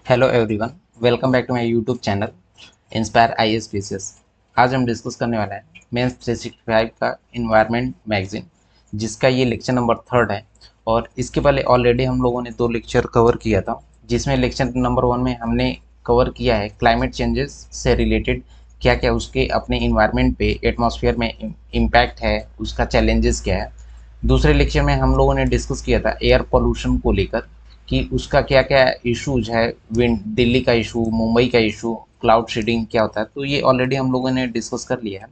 Hello everyone, welcome back to my YouTube channel inspire IAS PCS. आज हम discuss करने वाला है मेंस 365 का इन्वायरमेंट मैगजीन, जिसका ये लेक्चर नंबर 3 है। और इसके पहले ऑलरेडी हम लोगों ने 2 लेक्चर कवर किया था, जिसमें लेक्चर नंबर 1 में हमने कवर किया है क्लाइमेट चेंजेस से रिलेटेड क्या क्या उसके अपने इन्वायरमेंट पे एटमॉस्फेयर में इम्पैक्ट है, उसका चैलेंजेस क्या है। दूसरे लेक्चर में हम लोगों ने डिस्कस किया था एयर पोल्यूशन को लेकर कि उसका क्या क्या इश्यूज है, विंड दिल्ली का इशू, मुंबई का इशू, क्लाउड सीडिंग क्या होता है, तो ये ऑलरेडी हम लोगों ने डिस्कस कर लिया है।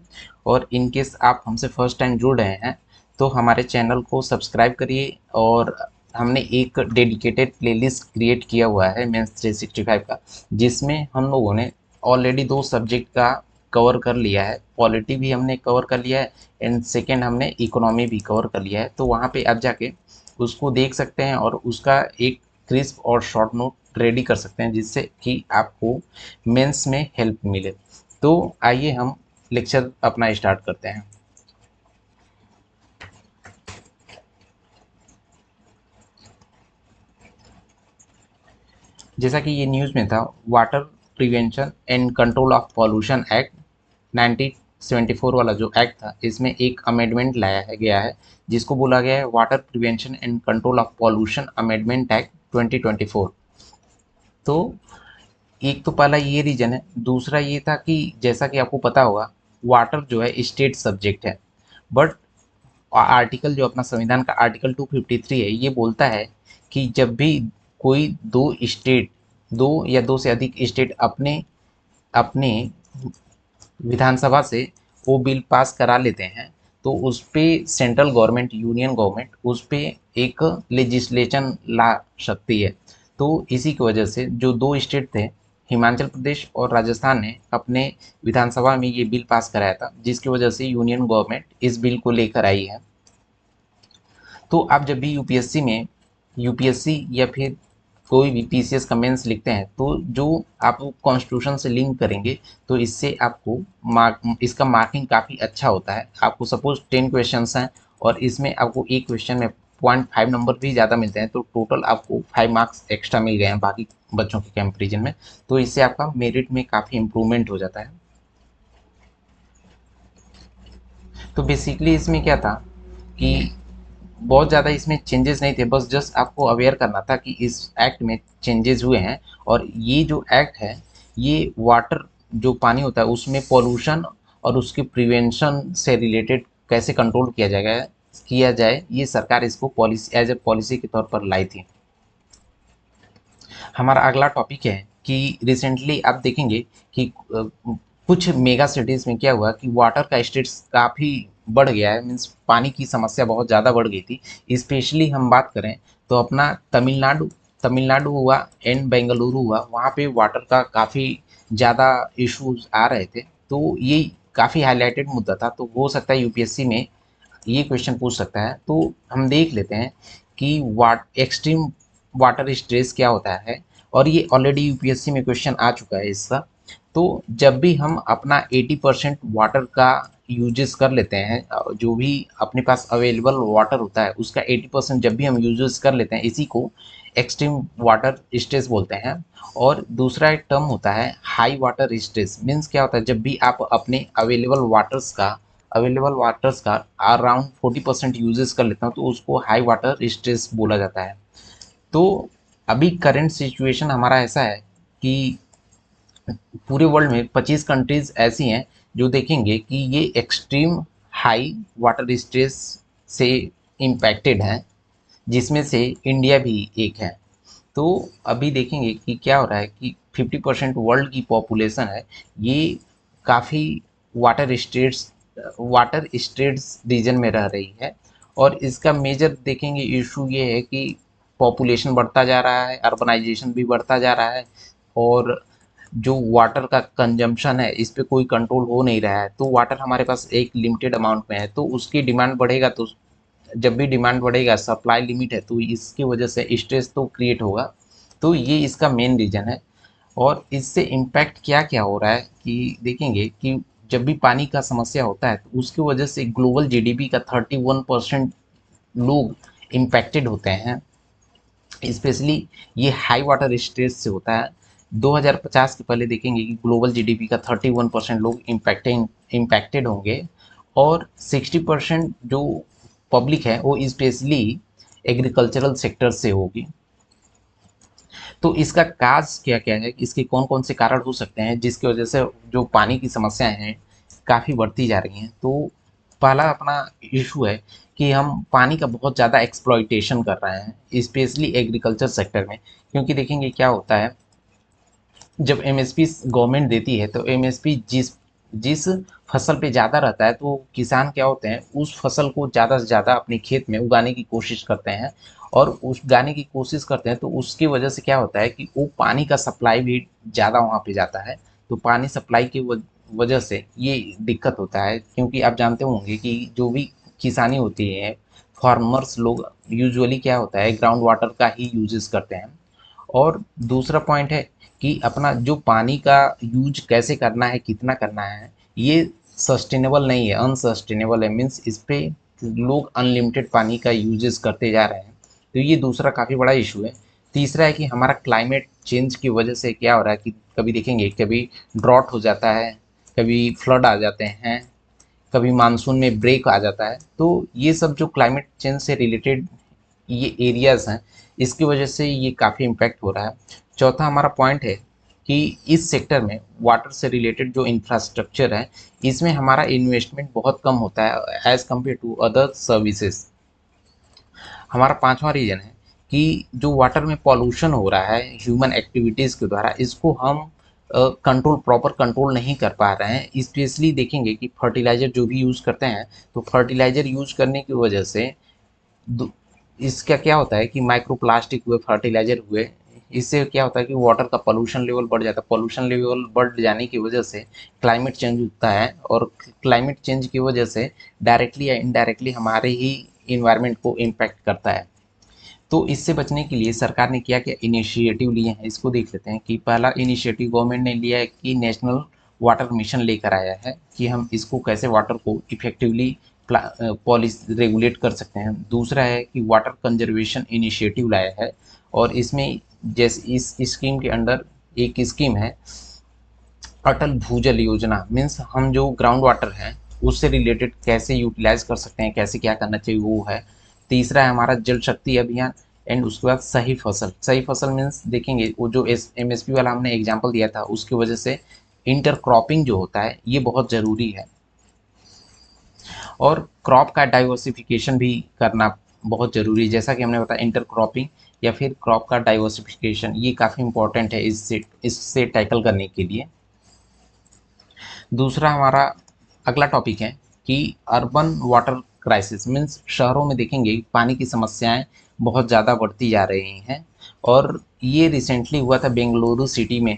और इन केस आप हमसे फर्स्ट टाइम जुड़ रहे हैं तो हमारे चैनल को सब्सक्राइब करिए। और हमने एक डेडिकेटेड प्लेलिस्ट क्रिएट किया हुआ है मेंस 365 का, जिसमें हम लोगों ने ऑलरेडी 2 सब्जेक्ट का कवर कर लिया है। पॉलिटी भी हमने कवर कर लिया है एंड सेकेंड हमने इकोनॉमी भी कवर कर लिया है। तो वहाँ पे आप जाके उसको देख सकते हैं और उसका एक क्रिस्प और शॉर्ट नोट रेडी कर सकते हैं, जिससे कि आपको मेंस में हेल्प मिले। तो आइए हम लेक्चर अपना स्टार्ट करते हैं। जैसा कि ये न्यूज़ में था, water prevention and control of pollution act 1974 वाला जो एक्ट था, इसमें एक अमेंडमेंट लाया है गया है, जिसको बोला गया है water prevention and control of pollution amendment act 2024। तो एक तो पहला ये रीजन है। दूसरा ये था कि जैसा कि आपको पता होगा, वाटर जो है स्टेट सब्जेक्ट है, बट आर्टिकल जो अपना संविधान का आर्टिकल 253 है, ये बोलता है कि जब भी कोई दो या दो से अधिक स्टेट अपने अपने विधानसभा से वो बिल पास करा लेते हैं, तो उस पे सेंट्रल गवर्नमेंट, यूनियन गवर्नमेंट उस पे एक लेजिस्लेशन ला सकती है। तो इसी की वजह से जो 2 स्टेट थे, हिमाचल प्रदेश और राजस्थान ने अपने विधानसभा में ये बिल पास कराया था, जिसकी वजह से यूनियन गवर्नमेंट इस बिल को लेकर आई है। तो आप जब भी यूपीएससी या फिर कोई भी पीसीएस का मेंस लिखते हैं, तो जो आप कॉन्स्टिट्यूशन से लिंक करेंगे, तो इससे आपको इसका मार्किंग काफ़ी अच्छा होता है। आपको सपोज 10 क्वेश्चंस हैं और इसमें आपको एक क्वेश्चन में 0.5 नंबर भी ज़्यादा मिलते हैं, तो टोटल आपको 5 मार्क्स एक्स्ट्रा मिल गए हैं बाकी बच्चों के कंपेरिजन में। तो इससे आपका मेरिट में काफ़ी इम्प्रूवमेंट हो जाता है। तो बेसिकली इसमें क्या था कि बहुत ज़्यादा इसमें चेंजेस नहीं थे, बस जस्ट आपको अवेयर करना था कि इस एक्ट में चेंजेस हुए हैं। और ये जो एक्ट है, ये वाटर जो पानी होता है उसमें पॉल्यूशन और उसके प्रिवेंशन से रिलेटेड कैसे कंट्रोल किया जाए, ये सरकार इसको पॉलिसी एज ए पॉलिसी के तौर पर लाई थी। हमारा अगला टॉपिक है कि रिसेंटली आप देखेंगे कि कुछ मेगा सिटीज़ में क्या हुआ कि वाटर का स्टेट्स काफ़ी बढ़ गया है, मीन्स पानी की समस्या बहुत ज़्यादा बढ़ गई थी। स्पेशली हम बात करें तो अपना तमिलनाडु तमिलनाडु हुआ एंड बेंगलुरु हुआ, वहाँ पे वाटर का काफ़ी ज़्यादा इश्यूज आ रहे थे। तो ये काफ़ी हाईलाइटेड मुद्दा था, तो हो सकता है यूपीएससी में ये क्वेश्चन पूछ सकता है। तो हम देख लेते हैं कि वाट एक्सट्रीम वाटर स्ट्रेस क्या होता है, और ये ऑलरेडी यूपीएससी में क्वेश्चन आ चुका है इसका। तो जब भी हम अपना 80% वाटर का यूजेस कर लेते हैं, जो भी अपने पास अवेलेबल वाटर होता है उसका 80% जब भी हम यूजेस कर लेते हैं, इसी को एक्सट्रीम वाटर स्ट्रेस बोलते हैं। और दूसरा एक टर्म होता है हाई वाटर स्ट्रेस। मीन्स क्या होता है, जब भी आप अपने अवेलेबल वाटर्स का अराउंड 40% यूजेस कर लेते हैं, तो उसको हाई वाटर स्ट्रेस बोला जाता है। तो अभी करंट सिचुएशन हमारा ऐसा है कि पूरे वर्ल्ड में 25 कंट्रीज ऐसी हैं जो देखेंगे कि ये एक्सट्रीम हाई वाटर स्ट्रेस से इम्पैक्टेड हैं, जिसमें से इंडिया भी एक है। तो अभी देखेंगे कि क्या हो रहा है कि 50% वर्ल्ड की पॉपुलेशन है, ये काफ़ी water states water states region में रह रही है। और इसका मेजर देखेंगे इशू ये है कि पॉपुलेशन बढ़ता जा रहा है, अर्बनाइजेशन भी बढ़ता जा रहा है, और जो वाटर का कंजम्पशन है इस पे कोई कंट्रोल हो नहीं रहा है। तो वाटर हमारे पास एक लिमिटेड अमाउंट में है, तो उसकी डिमांड बढ़ेगा, तो जब भी डिमांड बढ़ेगा, सप्लाई लिमिट है, तो इसकी वजह से स्ट्रेस तो क्रिएट होगा। तो ये इसका मेन रीज़न है। और इससे इम्पैक्ट क्या क्या हो रहा है कि देखेंगे कि जब भी पानी का समस्या होता है, तो उसकी वजह से ग्लोबल जीडीपी का 31% लोग इम्पैक्टेड होते हैं। स्पेशली ये हाई वाटर स्ट्रेस से होता है। 2050 के पहले देखेंगे कि ग्लोबल जीडीपी का 31% लोग इम्पैक्टेड होंगे और 60% जो पब्लिक है वो स्पेशली एग्रीकल्चरल सेक्टर से होगी। तो इसका काज क्या क्या है, इसके कौन कौन से कारण हो सकते हैं जिसकी वजह से जो पानी की समस्याएं हैं काफ़ी बढ़ती जा रही हैं। तो पहला अपना इशू है कि हम पानी का बहुत ज़्यादा एक्सप्लॉइटेशन कर रहे हैं स्पेशली एग्रीकल्चर सेक्टर में। क्योंकि देखेंगे क्या होता है, जब एमएसपी गवर्नमेंट देती है तो एमएसपी जिस जिस फसल पे ज़्यादा रहता है तो किसान क्या होते हैं उस फसल को ज़्यादा से ज़्यादा अपने खेत में उगाने की कोशिश करते हैं और उस उगाने की कोशिश करते हैं तो उसकी वजह से क्या होता है कि वो पानी का सप्लाई भी ज़्यादा वहाँ पे जाता है। तो पानी सप्लाई की वजह से ये दिक्कत होता है, क्योंकि आप जानते होंगे कि जो भी किसानी होती है फार्मर्स लोग यूजुअली क्या होता है ग्राउंड वाटर का ही यूजेस करते हैं। और दूसरा पॉइंट है कि अपना जो पानी का यूज कैसे करना है कितना करना है ये सस्टेनेबल नहीं है, अनसस्टेनेबल है। मीन्स इस पे लोग अनलिमिटेड पानी का यूजेस करते जा रहे हैं। तो ये दूसरा काफ़ी बड़ा इशू है। तीसरा है कि हमारा क्लाइमेट चेंज की वजह से क्या हो रहा है कि कभी देखेंगे कभी ड्रॉट हो जाता है, कभी फ्लड आ जाते हैं, कभी मानसून में ब्रेक आ जाता है। तो ये सब जो क्लाइमेट चेंज से रिलेटेड ये एरियाज़ हैं इसकी वजह से ये काफ़ी इम्पैक्ट हो रहा है। चौथा हमारा पॉइंट है कि इस सेक्टर में वाटर से रिलेटेड जो इंफ्रास्ट्रक्चर है इसमें हमारा इन्वेस्टमेंट बहुत कम होता है as compare to other services. हमारा पांचवा रीजन है कि जो वाटर में पॉल्यूशन हो रहा है ह्यूमन एक्टिविटीज़ के द्वारा इसको हम प्रॉपर कंट्रोल नहीं कर पा रहे हैं। स्पेशली देखेंगे कि फर्टिलाइज़र जो भी यूज़ करते हैं तो फर्टिलाइज़र यूज़ करने की वजह से इसका क्या होता है कि माइक्रो प्लास्टिक हुए फर्टिलाइजर हुए, इससे क्या होता है कि वाटर का पोल्यूशन लेवल बढ़ जाता है। पोल्यूशन लेवल बढ़ जाने की वजह से क्लाइमेट चेंज होता है और क्लाइमेट चेंज की वजह से डायरेक्टली या इनडायरेक्टली हमारे ही इन्वायरमेंट को इम्पैक्ट करता है। तो इससे बचने के लिए सरकार ने क्या क्या इनिशिएटिव लिए हैं इसको देख लेते हैं। कि पहला इनिशिएटिव गवर्नमेंट ने लिया है कि नेशनल वाटर मिशन लेकर आया है कि हम इसको कैसे वाटर को इफेक्टिवली पॉलिसी रेगुलेट कर सकते हैं। दूसरा है कि वाटर कंजर्वेशन इनिशिएटिव लाया है और इसमें जैसे इस स्कीम के अंडर एक स्कीम है अटल भूजल योजना। मीन्स हम जो ग्राउंड वाटर है उससे रिलेटेड कैसे यूटिलाइज कर सकते हैं, कैसे क्या करना चाहिए वो है। तीसरा है हमारा जल शक्ति अभियान एंड उसके बाद सही फसल। सही फसल मीन्स देखेंगे वो जो एमएसपी वाला हमने एग्जाम्पल दिया था उसकी वजह से इंटर क्रॉपिंग जो होता है ये बहुत ज़रूरी है और क्रॉप का डाइवर्सिफिकेशन भी करना बहुत ज़रूरी है। जैसा कि हमने बताया इंटर क्रॉपिंग या फिर क्रॉप का डाइवर्सिफिकेशन ये काफ़ी इंपॉर्टेंट है इससे टैकल करने के लिए। दूसरा हमारा अगला टॉपिक है कि अर्बन वाटर क्राइसिस। मीन्स शहरों में देखेंगे पानी की समस्याएं बहुत ज़्यादा बढ़ती जा रही हैं और ये रिसेंटली हुआ था बेंगलुरु सिटी में।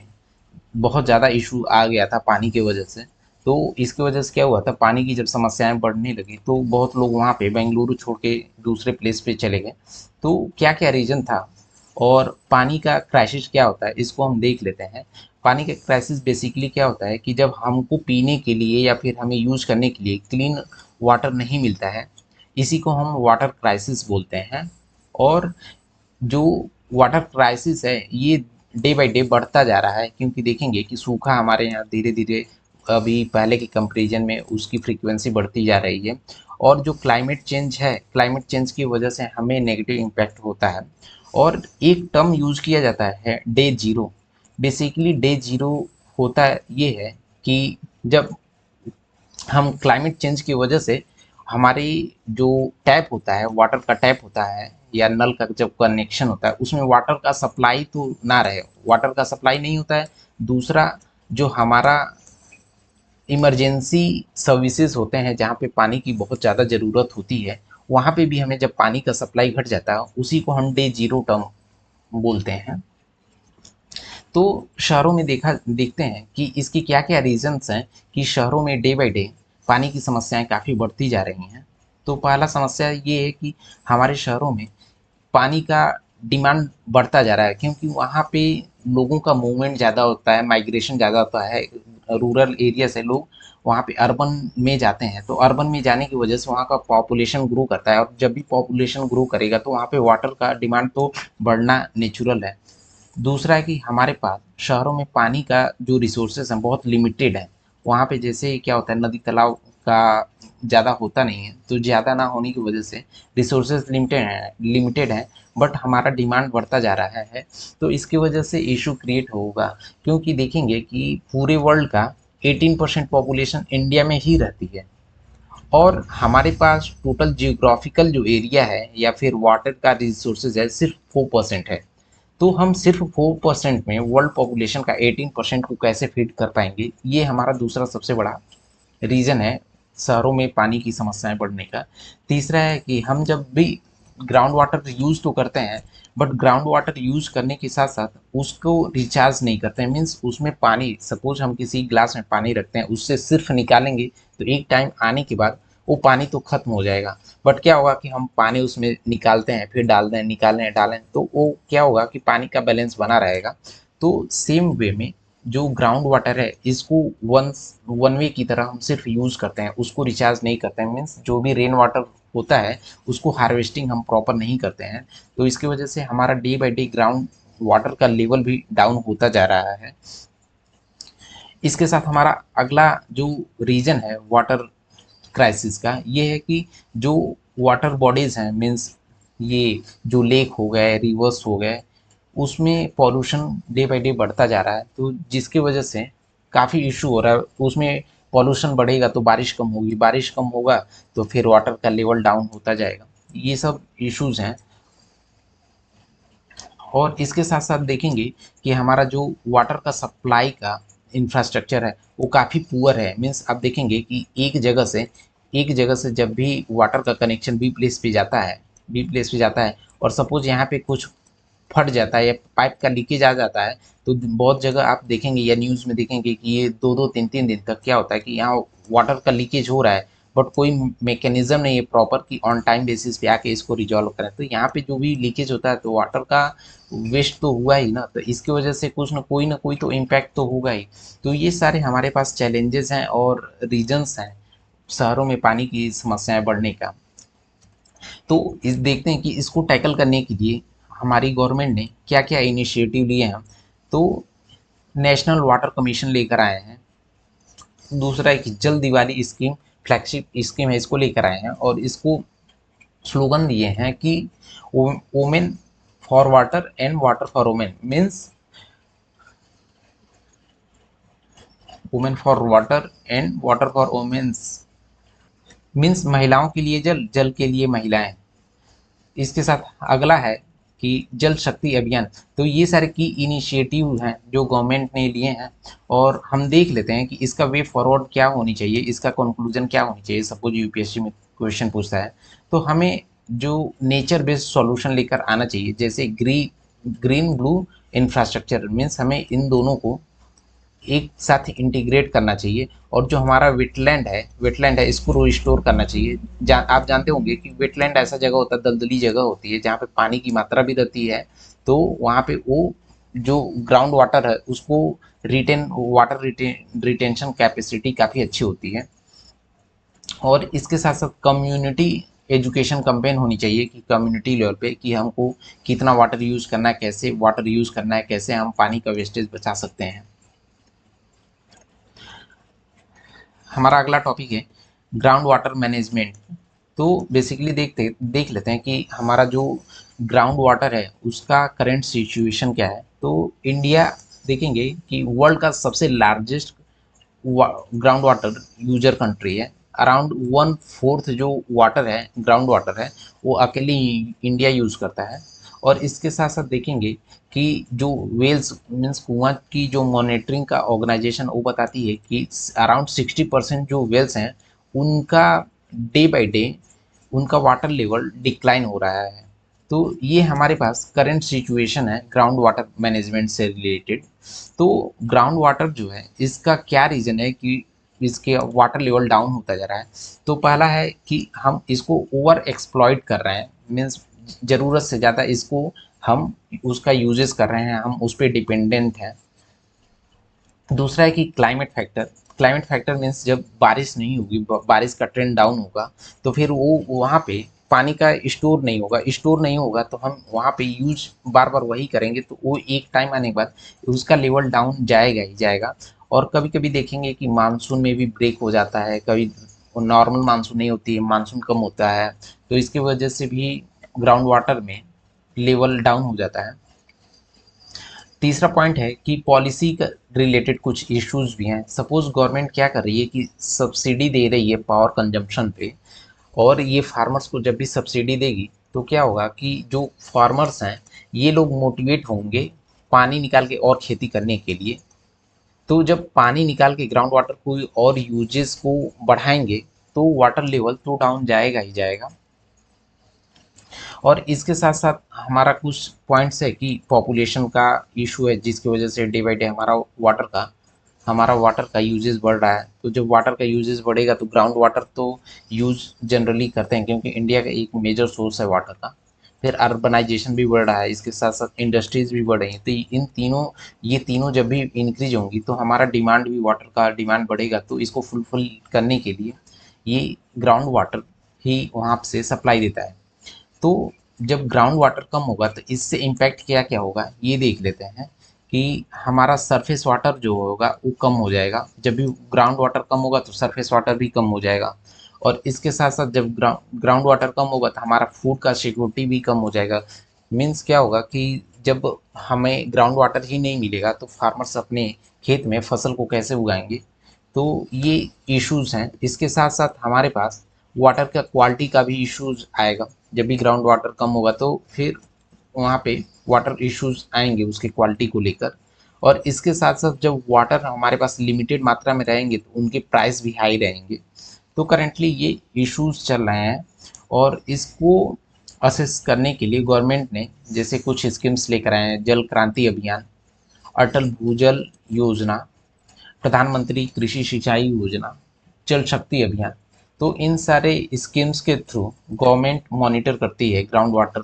बहुत ज़्यादा इशू आ गया था पानी की वजह से। तो इसकी वजह से क्या हुआ था, पानी की जब समस्याएं बढ़ने लगी तो बहुत लोग वहाँ पे बेंगलुरु छोड़ के दूसरे प्लेस पे चले गए। तो क्या क्या रीज़न था और पानी का क्राइसिस क्या होता है इसको हम देख लेते हैं। पानी का क्राइसिस बेसिकली क्या होता है कि जब हमको पीने के लिए या फिर हमें यूज़ करने के लिए क्लीन वाटर नहीं मिलता है, इसी को हम वाटर क्राइसिस बोलते हैं। और जो वाटर क्राइसिस है ये डे बाय डे बढ़ता जा रहा है, क्योंकि देखेंगे कि सूखा हमारे यहाँ धीरे धीरे अभी पहले के कंपैरिजन में उसकी फ्रीक्वेंसी बढ़ती जा रही है। और जो क्लाइमेट चेंज है, क्लाइमेट चेंज की वजह से हमें नेगेटिव इम्पैक्ट होता है। और एक टर्म यूज किया जाता है day zero. Basically day zero होता ये है कि जब हम क्लाइमेट चेंज की वजह से हमारी जो टैप होता है, वाटर का टैप होता है या नल का जब कनेक्शन होता है उसमें वाटर का सप्लाई तो ना रहे, वाटर का सप्लाई नहीं होता है। दूसरा जो हमारा इमरजेंसी सर्विसेज होते हैं जहाँ पे पानी की बहुत ज़्यादा ज़रूरत होती है वहाँ पे भी हमें जब पानी का सप्लाई घट जाता है उसी को हम डे जीरो टर्म बोलते हैं। तो शहरों में देखते हैं कि इसकी क्या क्या रीजंस हैं कि शहरों में डे बाय डे पानी की समस्याएं काफ़ी बढ़ती जा रही हैं। तो पहला समस्या ये है कि हमारे शहरों में पानी का डिमांड बढ़ता जा रहा है, क्योंकि वहाँ पे लोगों का मूवमेंट ज़्यादा होता है, माइग्रेशन ज़्यादा होता है। रूरल एरिया से लोग वहाँ पे अर्बन में जाते हैं, तो अर्बन में जाने की वजह से वहाँ का पॉपुलेशन ग्रो करता है और जब भी पॉपुलेशन ग्रो करेगा तो वहाँ पे वाटर का डिमांड तो बढ़ना नेचुरल है। दूसरा है कि हमारे पास शहरों में पानी का जो रिसोर्सेज हैं बहुत लिमिटेड है। वहाँ पे जैसे क्या होता है, नदी तालाब का ज़्यादा होता नहीं है, तो ज़्यादा ना होने की वजह से रिसोर्सेज लिमिटेड हैं, बट हमारा डिमांड बढ़ता जा रहा है। तो इसकी वजह से इशू क्रिएट होगा, क्योंकि देखेंगे कि पूरे वर्ल्ड का 18% पॉपुलेशन इंडिया में ही रहती है, और हमारे पास टोटल जियोग्राफिकल जो एरिया है या फिर वाटर का रिसोर्सेज है सिर्फ 4% है। तो हम सिर्फ 4% में वर्ल्ड पॉपुलेशन का 18% को कैसे फीड कर पाएंगे, ये हमारा दूसरा सबसे बड़ा रीज़न है शहरों में पानी की समस्याएं बढ़ने का। तीसरा है कि हम जब भी ग्राउंड वाटर यूज़ तो करते हैं, बट ग्राउंड वाटर यूज़ करने के साथ साथ उसको रिचार्ज नहीं करते हैं। मीन्स उसमें पानी, सपोज हम किसी ग्लास में पानी रखते हैं, उससे सिर्फ निकालेंगे तो एक टाइम आने के बाद वो पानी तो खत्म हो जाएगा। बट क्या होगा कि हम पानी उसमें निकालते हैं, फिर डालते हैं, निकालें हैं, डालें, तो वो क्या होगा कि पानी का बैलेंस बना रहेगा। तो सेम वे में जो ग्राउंड वाटर है इसको वन वे की तरह हम सिर्फ यूज़ करते हैं, उसको रिचार्ज नहीं करते हैं। मीन्स जो भी रेन वाटर होता है उसको हार्वेस्टिंग हम प्रॉपर नहीं करते हैं। तो इसकी वजह से हमारा day by day ground water का लेवल भी डाउन होता जा रहा है। इसके साथ हमारा अगला जो रीजन है वाटर क्राइसिस का, ये है कि जो वाटर बॉडीज़ हैं, मीन्स ये जो लेक हो गए, रिवर्स हो गए, उसमें पॉल्यूशन डे बाई डे बढ़ता जा रहा है। तो जिसकी वजह से काफ़ी इशू हो रहा है। उसमें पॉल्यूशन बढ़ेगा तो बारिश कम होगी, बारिश कम होगा तो फिर वाटर का लेवल डाउन होता जाएगा। ये सब इश्यूज़ हैं। और इसके साथ साथ देखेंगे कि हमारा जो वाटर का सप्लाई का इंफ्रास्ट्रक्चर है वो काफ़ी पुअर है। मीन्स आप देखेंगे कि एक जगह से जब भी वाटर का कनेक्शन बी प्लेस पे जाता है और सपोज यहाँ पे कुछ फट जाता है या पाइप का लीकेज आ जाता है, तो बहुत जगह आप देखेंगे या न्यूज़ में देखेंगे कि ये 2-2 3-3 दिन तक क्या होता है कि यहाँ वाटर का लीकेज हो रहा है, बट कोई मैकेनिज्म नहीं है प्रॉपर कि ऑन टाइम बेसिस पे आके इसको रिजॉल्व करें। तो यहाँ पे जो भी लीकेज होता है तो वाटर का वेस्ट तो हुआ ही ना, तो इसकी वजह से कुछ ना कोई तो इम्पैक्ट तो होगा ही। तो ये सारे हमारे पास चैलेंजेस हैं और रीजंस हैं शहरों में पानी की समस्याएं बढ़ने का। तो इस देखते हैं कि इसको टैकल करने के लिए हमारी गवर्नमेंट ने क्या क्या इनिशिएटिव लिए हैं। तो नेशनल वाटर कमीशन लेकर आए हैं। दूसरा है कि जल दिवाली स्कीम, फ्लैगशिप स्कीम है, इसको लेकर आए हैं और इसको स्लोगन दिए हैं कि women for water and water for women. Means women for water and water for womens, means महिलाओं के लिए जल, जल के लिए महिलाएं। इसके साथ अगला है कि जल शक्ति अभियान। तो ये सारे की इनिशिएटिव हैं जो गवर्नमेंट ने लिए हैं, और हम देख लेते हैं कि इसका वे फॉरवर्ड क्या होनी चाहिए, इसका कंक्लूजन क्या होनी चाहिए। सपोज यूपीएससी में क्वेश्चन पूछता है तो हमें जो नेचर बेस्ड सॉल्यूशन लेकर आना चाहिए, जैसे ग्रीन ब्लू इंफ्रास्ट्रक्चर। मीन्स हमें इन दोनों को एक साथ इंटीग्रेट करना चाहिए, और जो हमारा वेटलैंड है इसको रिस्टोर करना चाहिए। आप जानते होंगे कि वेटलैंड ऐसा जगह होता है, दलदली जगह होती है जहाँ पे पानी की मात्रा भी रहती है। तो वहाँ पे वो जो ग्राउंड वाटर है उसको रिटेंशन कैपेसिटी काफ़ी अच्छी होती है। और इसके साथ साथ कम्युनिटी एजुकेशन कैंपेन होनी चाहिए कि कम्युनिटी लेवल पे कि हमको कितना वाटर यूज़ करना है, कैसे वाटर यूज़ करना है, कैसे हम पानी का वेस्टेज बचा सकते हैं। हमारा अगला टॉपिक है ग्राउंड वाटर मैनेजमेंट। तो बेसिकली देख लेते हैं कि हमारा जो ग्राउंड वाटर है उसका करंट सिचुएशन क्या है। तो इंडिया देखेंगे कि वर्ल्ड का सबसे largest ground water user country है। अराउंड 1/4 जो वाटर है, ग्राउंड वाटर है, वो अकेले इंडिया यूज़ करता है। और इसके साथ साथ देखेंगे कि जो वेल्स मीन्स कुआं की जो मॉनिटरिंग का ऑर्गेनाइजेशन वो बताती है कि अराउंड 60% जो वेल्स हैं उनका डे बाय डे उनका वाटर लेवल डिक्लाइन हो रहा है। तो ये हमारे पास करंट सिचुएशन है ग्राउंड वाटर मैनेजमेंट से रिलेटेड। तो ग्राउंड वाटर जो है इसका क्या रीज़न है कि इसके वाटर लेवल डाउन होता जा रहा है। तो पहला है कि हम इसको ओवर एक्सप्लॉइट कर रहे हैं। मीन्स ज़रूरत से ज़्यादा इसको हम उसका यूजेस कर रहे हैं, हम उस पर डिपेंडेंट हैं। दूसरा है कि क्लाइमेट फैक्टर मीन्स जब बारिश नहीं होगी, बारिश का ट्रेंड डाउन होगा, तो फिर वो वहाँ पे पानी का स्टोर नहीं होगा तो हम वहाँ पे यूज बार बार वही करेंगे, तो वो एक टाइम आने के बाद उसका लेवल डाउन जाएगा ही जाएगा। और कभी कभी देखेंगे कि मानसून में भी ब्रेक हो जाता है, कभी नॉर्मल मानसून नहीं होती है, मानसून कम होता है, तो इसकी वजह से भी ग्राउंड वाटर में लेवल डाउन हो जाता है। तीसरा पॉइंट है कि पॉलिसी का रिलेटेड कुछ इश्यूज भी हैं। सपोज गवर्नमेंट क्या कर रही है कि सब्सिडी दे रही है पावर कंजम्पशन पे, और ये फार्मर्स को जब भी सब्सिडी देगी तो क्या होगा कि जो फार्मर्स हैं ये लोग मोटिवेट होंगे पानी निकाल के और खेती करने के लिए। तो जब पानी निकाल के ग्राउंड वाटर को और यूजेस को बढ़ाएंगे तो वाटर लेवल तो डाउन जाएगा ही जाएगा। और इसके साथ साथ हमारा कुछ पॉइंट्स है कि पॉपुलेशन का इशू है, जिसकी वजह से डे बाई डे हमारा वाटर का यूजेस बढ़ रहा है। तो जब वाटर का यूजेस बढ़ेगा तो ग्राउंड वाटर तो यूज जनरली करते हैं, क्योंकि इंडिया का एक मेजर सोर्स है वाटर का। फिर अर्बनाइजेशन भी बढ़ रहा है, इसके साथ साथ इंडस्ट्रीज भी बढ़ रही हैं, तो ये तीनों जब भी इंक्रीज होंगी तो हमारा डिमांड भी, वाटर का डिमांड बढ़ेगा। तो इसको फुलफिल करने के लिए ये ग्राउंड वाटर ही वहाँ से सप्लाई देता है। तो जब ग्राउंड वाटर कम होगा तो इससे इम्पैक्ट क्या क्या होगा ये देख लेते हैं। कि हमारा सरफेस वाटर जो होगा वो कम हो जाएगा, जब भी ग्राउंड वाटर कम होगा तो सरफेस वाटर भी कम हो जाएगा। और इसके साथ साथ जब ग्राउंड वाटर कम होगा तो हमारा फूड का सिक्योरिटी भी कम हो जाएगा। मीन्स क्या होगा कि जब हमें ग्राउंड वाटर ही नहीं मिलेगा तो फार्मर्स अपने खेत में फसल को कैसे उगाएंगे। तो ये इश्यूज हैं। इसके साथ साथ हमारे पास वाटर का क्वालिटी का भी इश्यूज आएगा। जब भी ग्राउंड वाटर कम होगा तो फिर वहाँ पे वाटर इश्यूज आएंगे उसकी क्वालिटी को लेकर। और इसके साथ साथ जब वाटर हमारे पास लिमिटेड मात्रा में रहेंगे तो उनके प्राइस भी हाई रहेंगे। तो करेंटली ये इश्यूज चल रहे हैं, और इसको असेस करने के लिए गवर्नमेंट ने जैसे कुछ स्कीम्स लेकर आए हैं, जल क्रांति अभियान, अटल भूजल योजना, प्रधानमंत्री कृषि सिंचाई योजना, जल शक्ति अभियान। तो इन सारे स्कीम्स के थ्रू गवर्नमेंट मॉनिटर करती है ग्राउंड वाटर।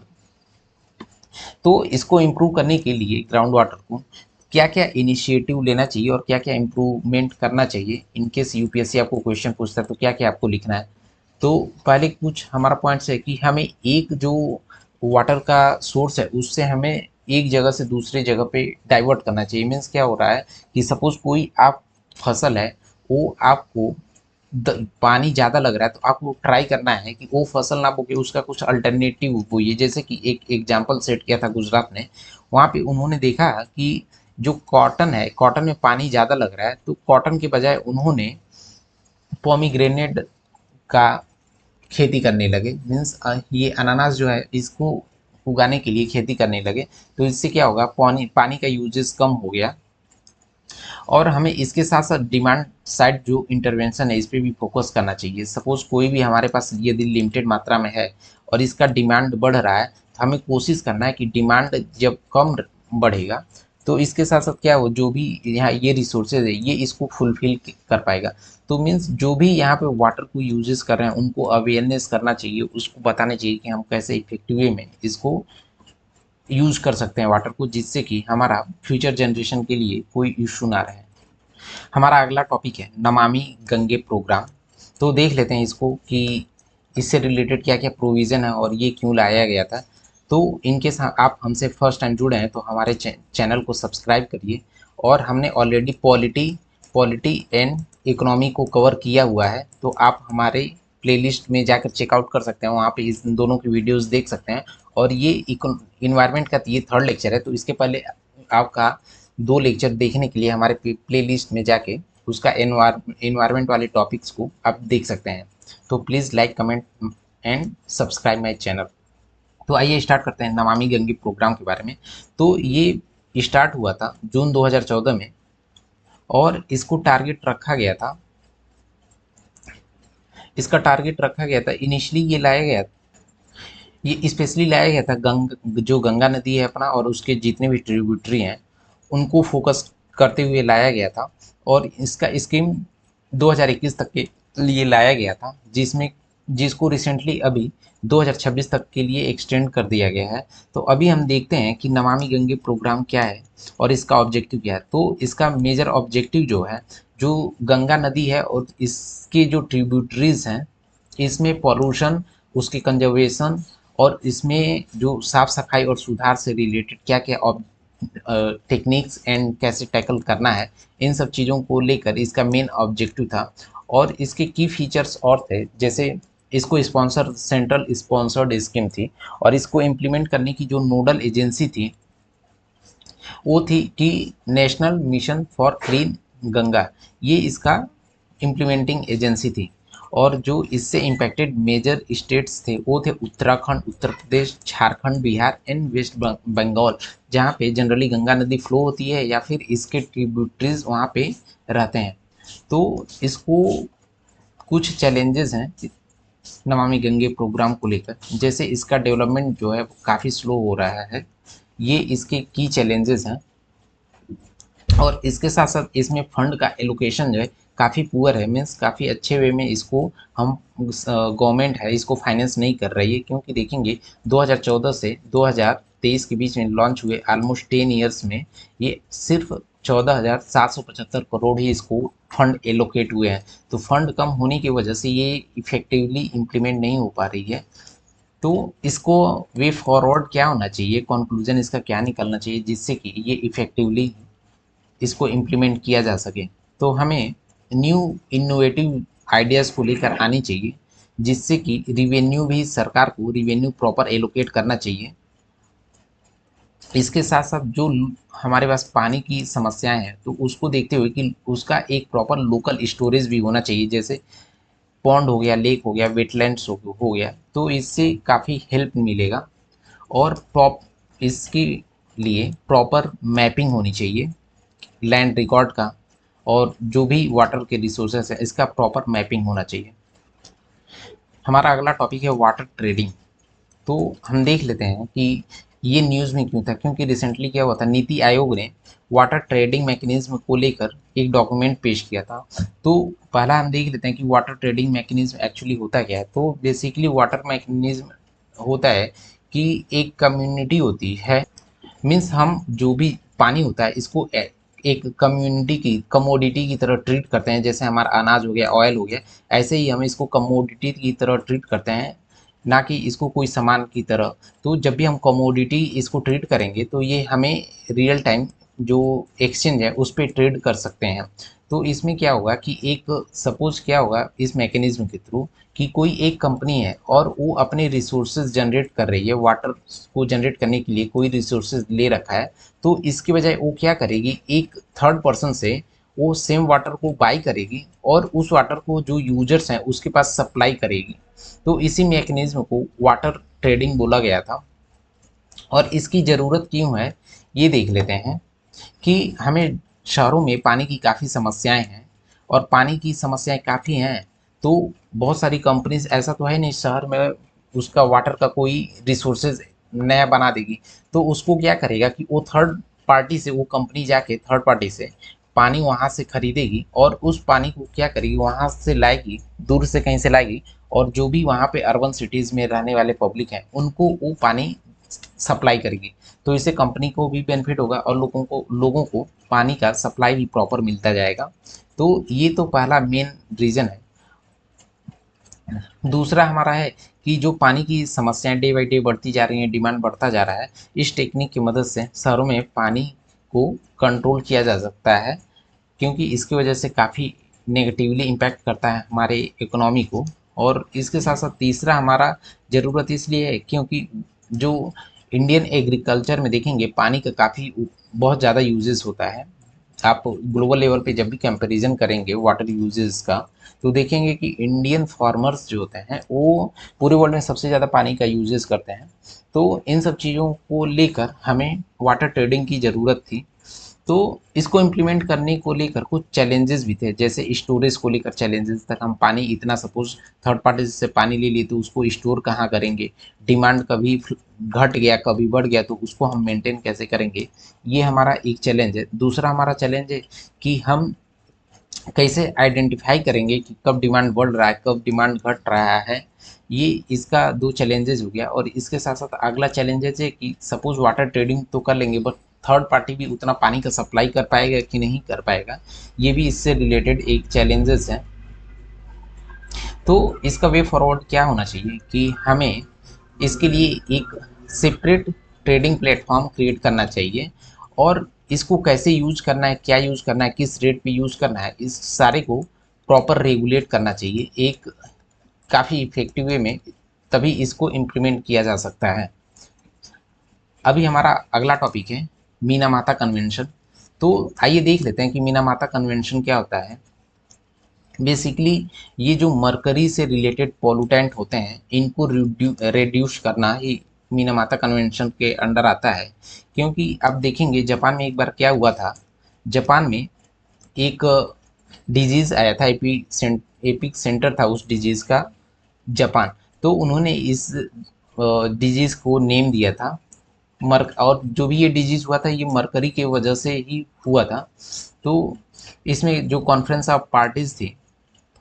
तो इसको इम्प्रूव करने के लिए ग्राउंड वाटर को क्या क्या इनिशिएटिव लेना चाहिए और क्या क्या इम्प्रूवमेंट करना चाहिए, इनकेस यूपीएससी आपको क्वेश्चन पूछता है तो क्या क्या आपको लिखना है। तो पहले कुछ हमारा पॉइंट्स है कि हमें एक जो वाटर का सोर्स है उससे हमें एक जगह से दूसरे जगह पे डाइवर्ट करना चाहिए। मीन्स क्या हो रहा है कि सपोज कोई आप फसल है, वो आपको पानी ज़्यादा लग रहा है, तो आपको ट्राई करना है कि वो फसल ना बोके उसका कुछ अल्टरनेटिव बोइए। जैसे कि एक एग्जांपल सेट किया था गुजरात ने, वहाँ पे उन्होंने देखा कि जो कॉटन है, कॉटन में पानी ज़्यादा लग रहा है, तो कॉटन के बजाय उन्होंने पोमीग्रेनेट का खेती करने लगे। मीन्स ये अनानास जो है इसको उगाने के लिए खेती करने लगे। तो इससे क्या होगा, पानी पानी का यूजेस कम हो गया। और हमें इसके साथ साथ डिमांड साइड जो इंटरवेंशन है इस पर भी फोकस करना चाहिए। सपोज कोई भी हमारे पास यदि लिमिटेड मात्रा में है और इसका डिमांड बढ़ रहा है, तो हमें कोशिश करना है कि डिमांड जब कम बढ़ेगा तो इसके साथ साथ क्या हो, जो भी यहाँ ये रिसोर्सेज है ये इसको फुलफिल कर पाएगा। तो मीन्स जो भी यहाँ पे वाटर को यूजेस कर रहे हैं उनको अवेयरनेस करना चाहिए, उसको बताना चाहिए कि हम कैसे इफेक्टिव वे में इसको यूज कर सकते हैं वाटर को, जिससे कि हमारा फ्यूचर जनरेशन के लिए कोई इशू ना रहे। हमारा अगला टॉपिक है नमामि गंगे प्रोग्राम। तो देख लेते हैं इसको कि इससे रिलेटेड क्या क्या प्रोविज़न है और ये क्यों लाया गया था। तो इनकेस आप हमसे फर्स्ट टाइम जुड़े हैं तो हमारे चैनल को सब्सक्राइब करिए। और हमने ऑलरेडी पॉलिटी एंड इकोनॉमी को कवर किया हुआ है, तो आप हमारे प्लेलिस्ट में जाकर चेकआउट कर सकते हैं, वहाँ पे इस दोनों की वीडियोस देख सकते हैं। और ये इन्वायरमेंट का ये थर्ड लेक्चर है, तो इसके पहले आपका 2 लेक्चर देखने के लिए हमारे प्लेलिस्ट में जाके उसका एनवायरनमेंट वाले टॉपिक्स को आप देख सकते हैं। तो please like, comment and subscribe my channel. तो आइए स्टार्ट करते हैं नमामि गंगे प्रोग्राम के बारे में। तो ये स्टार्ट हुआ था जून 2014 में, और इसको टारगेट रखा गया था, इनिशियली ये स्पेशली लाया गया था जो गंगा नदी है अपना और उसके जितने भी ट्रिब्यूटरी हैं उनको फोकस करते हुए लाया गया था। और इसका स्कीम 2021 तक के लिए लाया गया था, जिसको रिसेंटली अभी 2026 तक के लिए एक्सटेंड कर दिया गया है। तो अभी हम देखते हैं कि नमामि गंगे प्रोग्राम क्या है और इसका ऑब्जेक्टिव क्या है। तो इसका मेजर ऑब्जेक्टिव जो है, जो गंगा नदी है और इसके जो ट्रिब्यूटरीज हैं इसमें पॉल्यूशन उसके कंजर्वेशन और इसमें जो साफ सफाई और सुधार से रिलेटेड क्या क्या टेक्निक्स एंड कैसे टैकल करना है, इन सब चीज़ों को लेकर इसका मेन ऑब्जेक्टिव था। और इसके की फीचर्स और थे, जैसे इसको स्पॉन्सर सेंट्रल स्पॉन्सर्ड स्कीम थी, और इसको इम्प्लीमेंट करने की जो नोडल एजेंसी थी वो थी कि national mission for clean Ganga, ये इसका इम्प्लीमेंटिंग एजेंसी थी। और जो इससे इम्पैक्टेड मेजर स्टेट्स थे वो थे उत्तराखंड, उत्तर प्रदेश, झारखंड, बिहार एंड वेस्ट बंगाल, जहाँ पे जनरली गंगा नदी फ्लो होती है या फिर इसके ट्रिब्यूटरीज वहाँ पे रहते हैं। तो इसको कुछ चैलेंजेस हैं नमामि गंगे प्रोग्राम को लेकर, जैसे इसका डेवलपमेंट जो है वो काफ़ी स्लो हो रहा है, ये इसके की चैलेंजेस हैं। और इसके साथ साथ इसमें फंड का एलोकेशन जो है काफ़ी पुअर है, मीन्स काफ़ी अच्छे वे में इसको हम गवर्नमेंट है इसको फाइनेंस नहीं कर रही है, क्योंकि देखेंगे 2014 से 2023 के बीच में लॉन्च हुए ऑलमोस्ट 10 ईयर्स में ये सिर्फ 14,775 करोड़ ही इसको फंड एलोकेट हुए हैं। तो फंड कम होने की वजह से ये इफेक्टिवली इम्प्लीमेंट नहीं हो पा रही है। तो इसको वे फॉरवर्ड क्या होना चाहिए, कंक्लूजन इसका क्या निकलना चाहिए जिससे कि ये इफेक्टिवली इसको इम्प्लीमेंट किया जा सके। तो हमें न्यू इनोवेटिव आइडियाज़ को लेकर आनी चाहिए, जिससे कि रिवेन्यू भी सरकार को रिवेन्यू प्रॉपर एलोकेट करना चाहिए। इसके साथ साथ जो हमारे पास पानी की समस्याएं हैं तो उसको देखते हुए कि उसका एक प्रॉपर लोकल स्टोरेज भी होना चाहिए, जैसे पॉन्ड हो गया, लेक हो गया, वेटलैंड्स हो गया, तो इससे काफ़ी हेल्प मिलेगा। और इसके लिए प्रॉपर मैपिंग होनी चाहिए लैंड रिकॉर्ड का, और जो भी वाटर के रिसोर्सेस है इसका प्रॉपर मैपिंग होना चाहिए। हमारा अगला टॉपिक है वाटर ट्रेडिंग। तो हम देख लेते हैं कि ये न्यूज़ में क्यों था, क्योंकि रिसेंटली क्या हुआ था, नीति आयोग ने वाटर ट्रेडिंग मैकेनिज्म को लेकर एक डॉक्यूमेंट पेश किया था। तो पहला हम देख लेते हैं कि वाटर ट्रेडिंग मैकेनिज्म एक्चुअली होता क्या है। तो बेसिकली वाटर मैकेनिज्म होता है कि एक कम्युनिटी होती है, मीन्स हम जो भी पानी होता है इसको एक कम्युनिटी की कमोडिटी की तरह ट्रीट करते हैं, जैसे हमारा अनाज हो गया, ऑयल हो गया, ऐसे ही हम इसको कमोडिटी की तरह ट्रीट करते हैं, ना कि इसको कोई सामान की तरह। तो जब भी हम कमोडिटी इसको ट्रीट करेंगे तो ये हमें रियल टाइम जो एक्सचेंज है उस पर ट्रेड कर सकते हैं। तो इसमें क्या होगा कि एक सपोज क्या होगा इस मैकेनिज्म के थ्रू कि कोई एक कंपनी है और वो अपने रिसोर्सेज जनरेट कर रही है, वाटर को जनरेट करने के लिए कोई रिसोर्सेज ले रखा है। तो इसके बजाय वो क्या करेगी, एक थर्ड पर्सन से वो सेम वाटर को बाई करेगी और उस वाटर को जो यूजर्स हैं उसके पास सप्लाई करेगी। तो इसी मैकेनिज्म को वाटर ट्रेडिंग बोला गया था। और इसकी ज़रूरत क्यों है ये देख लेते हैं कि हमें शहरों में पानी की काफ़ी समस्याएं हैं, और पानी की समस्याएं काफ़ी हैं। तो बहुत सारी कंपनीज, ऐसा तो है नहीं शहर में उसका वाटर का कोई रिसोर्सेज नया बना देगी, तो उसको क्या करेगा कि वो थर्ड पार्टी से, वो कंपनी जाके थर्ड पार्टी से पानी वहाँ से खरीदेगी और उस पानी को क्या करेगी, वहाँ से लाएगी, दूर से कहीं से लाएगी, और जो भी वहाँ पे अर्बन सिटीज़ में रहने वाले पब्लिक हैं उनको वो पानी सप्लाई करेगी। तो इससे कंपनी को भी बेनिफिट होगा और लोगों को पानी का सप्लाई भी प्रॉपर मिलता जाएगा। तो ये तो पहला मेन रीज़न है। दूसरा हमारा है कि जो पानी की समस्याएं डे बाई डे बढ़ती जा रही हैं, डिमांड बढ़ता जा रहा है, इस टेक्निक की मदद से शहरों में पानी को कंट्रोल किया जा सकता है, क्योंकि इसकी वजह से काफ़ी नेगेटिवली इम्पैक्ट करता है हमारे इकोनॉमी को। और इसके साथ साथ तीसरा हमारा ज़रूरत इसलिए है क्योंकि जो इंडियन एग्रीकल्चर में देखेंगे पानी का काफ़ी बहुत ज़्यादा यूजेस होता है। आप ग्लोबल लेवल पे जब भी कंपैरिजन करेंगे वाटर यूजेस का, तो देखेंगे कि इंडियन फार्मर्स जो होते हैं वो पूरे वर्ल्ड में सबसे ज़्यादा पानी का यूजेस करते हैं। तो इन सब चीज़ों को लेकर हमें वाटर ट्रेडिंग की ज़रूरत थी। तो इसको इम्प्लीमेंट करने को लेकर कुछ चैलेंजेस भी थे, जैसे स्टोरेज को लेकर चैलेंजेस तक, हम पानी इतना सपोज थर्ड पार्टी से पानी ले लिए तो उसको स्टोर कहाँ करेंगे, डिमांड कभी घट गया कभी बढ़ गया तो उसको हम मेंटेन कैसे करेंगे, ये हमारा एक चैलेंज है। दूसरा हमारा चैलेंज है कि हम कैसे आइडेंटिफाई करेंगे कि कब डिमांड बढ़ रहा है कब डिमांड घट रहा है, ये इसका दो चैलेंजेस हो गया। और इसके साथ साथ अगला चैलेंजेस है कि सपोज वाटर ट्रेडिंग तो कर लेंगे बट थर्ड पार्टी भी उतना पानी का सप्लाई कर पाएगा कि नहीं कर पाएगा, ये भी इससे रिलेटेड एक चैलेंजेस है। तो इसका वे फॉरवर्ड क्या होना चाहिए कि हमें इसके लिए एक सेपरेट ट्रेडिंग प्लेटफॉर्म क्रिएट करना चाहिए, और इसको कैसे यूज करना है, क्या यूज करना है, किस रेट पे यूज करना है, इस सारे को प्रॉपर रेगुलेट करना चाहिए एक काफ़ी इफेक्टिव वे में, तभी इसको इम्प्लीमेंट किया जा सकता है। अभी हमारा अगला टॉपिक है मीना माता कन्वेंशन। तो आइए देख लेते हैं कि मीना माता कन्वेंशन क्या होता है। बेसिकली ये जो मरकरी से रिलेटेड पॉल्यूटेंट होते हैं इनको रिड्यूस करना ही मीनामाता कन्वेंशन के अंडर आता है। क्योंकि आप देखेंगे जापान में एक बार क्या हुआ था, जापान में एक डिजीज़ आया था, एपिक सेंटर था उस डिजीज़ का, जापान। तो उन्होंने इस डिजीज़ को नेम दिया था मर्क, और जो भी ये डिजीज़ हुआ था ये मरकरी के वजह से ही हुआ था। तो इसमें जो कॉन्फ्रेंस ऑफ पार्टीज थी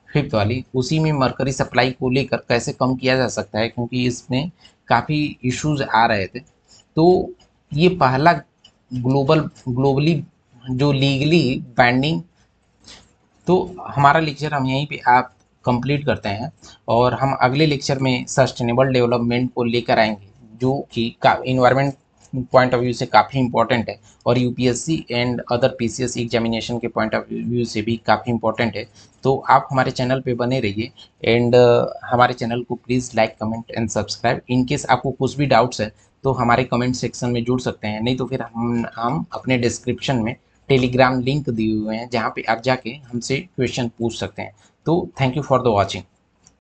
फिफ्थ वाली, उसी में मरकरी सप्लाई को लेकर कैसे कम किया जा सकता है, क्योंकि इसमें काफ़ी इश्यूज आ रहे थे। तो ये पहला ग्लोबली जो लीगली बैंडिंग। तो हमारा लेक्चर हम यहीं पे आप कंप्लीट करते हैं, और हम अगले लेक्चर में सस्टेनेबल डेवलपमेंट को लेकर आएंगे, जो कि इन्वायरमेंट पॉइंट ऑफ व्यू से काफ़ी इंपॉर्टेंट है, और UPSC and other PCS examination के पॉइंट ऑफ व्यू से भी काफ़ी इंपॉर्टेंट है। तो आप हमारे चैनल पे बने रहिए, एंड हमारे चैनल को please like comment and subscribe. In case आपको कुछ भी डाउट्स है तो हमारे कमेंट सेक्शन में जुड़ सकते हैं, नहीं तो फिर हम अपने डिस्क्रिप्शन में टेलीग्राम लिंक दिए हुए हैं जहाँ पे आप जाके हमसे क्वेश्चन पूछ सकते हैं। तो thank you for the watching.